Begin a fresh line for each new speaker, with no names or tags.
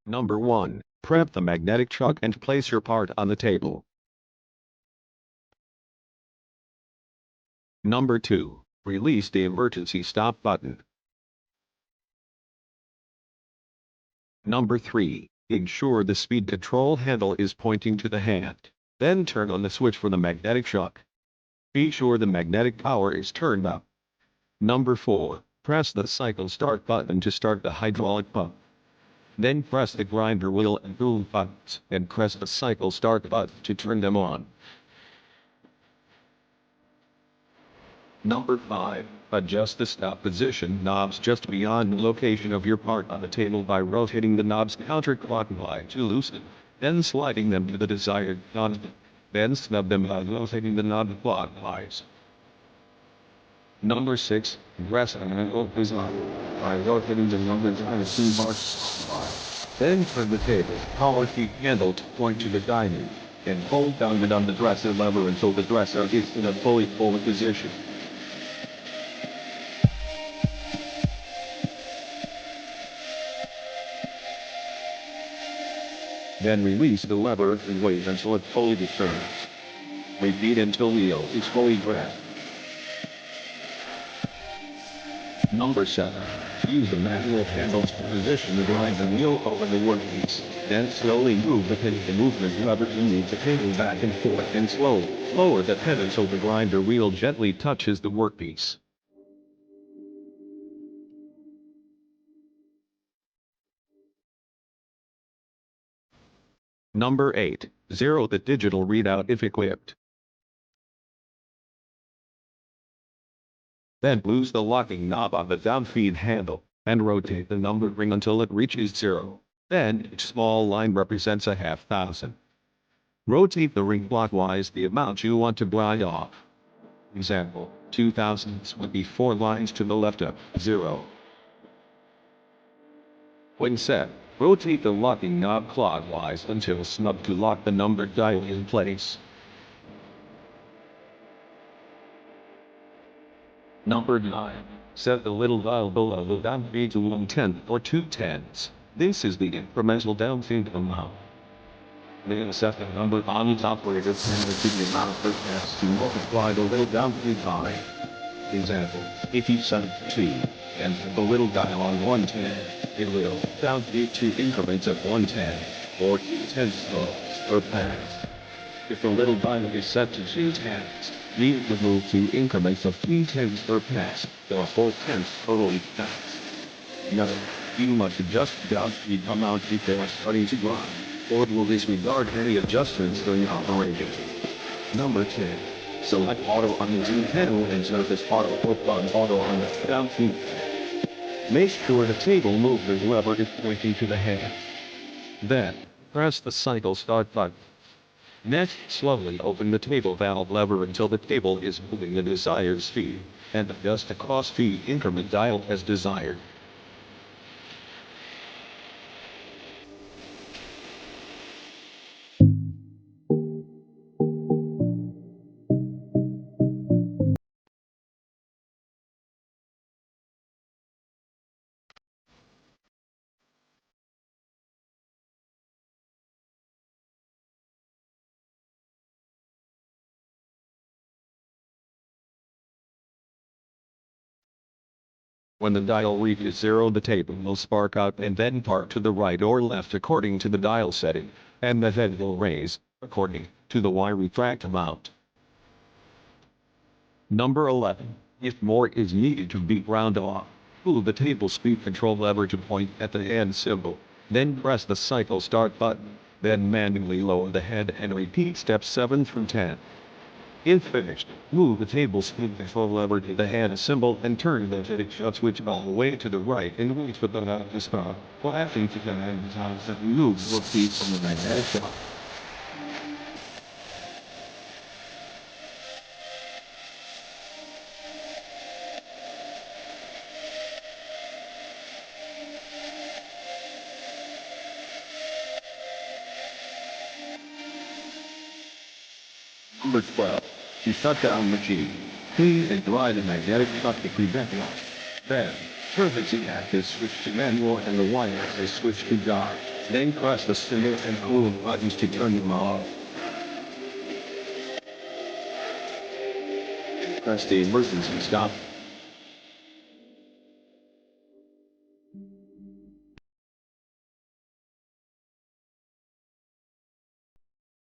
Number 1. Prep the magnetic chuck and place your part on the table. Number 2. Release the emergency stop button. Number 3. Ensure the speed control handle is pointing to the hand. Then turn on the switch for the magnetic chuck. Be sure the magnetic power is turned up. Number 4. Press the cycle start button to start the hydraulic pump. Then press the grinder wheel and boom buttons, and press the cycle start button to turn them on. Number 5. Adjust the stop position knobs just beyond the location of your part on the table by rotating the knobs counterclockwise to loosen, then sliding them to the desired constant, then snub them by rotating the knob clockwise. Number 6. Rest on an open knob by rotating the numbers on the two marks. Then turn the table power key handle to point to the diamond, and hold down on the dresser lever until the dresser is in a fully forward position. Then release the lever and wait until it fully returns. Repeat until wheel is fully pressed. Number 7. Use the manual handles to position the grind and wheel over the workpiece. Then slowly move the pin. The movement lever to move the table back and forth, and slowly lower the head until the grinder wheel gently touches the workpiece. Number 8. Zero the digital readout if equipped. Then lose the locking knob on the downfeed handle, and rotate the number ring until it reaches 0. Then each small line represents a 1/2,000. Rotate the ring clockwise the amount you want to grind off. Example, 2,000s would be 4 lines to the left of 0. When set, rotate the locking knob clockwise until snubbed to lock the number dial in place. Number 9. Set the little dial below the downfeed to 1/10 or 2/10. This is the incremental downfeed amount. Then set the number on its operator similar to the amount of gas to multiply the little downfeed by. Example, if you set 2 and the little dial on 1/10, it will downfeed 2 increments of 1/10 or 2/10 per pass. If the little dial is set to 2/10, these will move to increments of 3/10 per pass, or 4/10 total each pass. Note, you must adjust the downfeed amount before starting to grind, or it will disregard any adjustments during operation. Number 10. Select auto on the zoom panel and surface auto or button auto on the downfeed. Make sure the table movement lever is pointing to the hand. Then, press the cycle start button. Next, slowly open the table valve lever until the table is moving the desired speed, and adjust the cross feed increment dial as desired. When the dial reaches 0, the table will spark out and then part to the right or left according to the dial setting, and the head will raise, according to the Y retract amount. Number 11. If more is needed to be ground off, move the table speed control lever to point at the end symbol, then press the cycle start button, then manually lower the head and repeat steps 7 through 10. If finished, move the table speed control lever to the hand symbol and turn the fitted shut switch all the way to the right and wait for the knob to start. Flashing to the hand times that removes the feed from the magnetic shot. Number 12. To shut down the machine, clean and dry the magnetic shut to prevent loss. Then, turn the Z-axis switch to manual and the Y-axis switch to guide. Then press the start and home buttons to turn them off. Press the emergency stop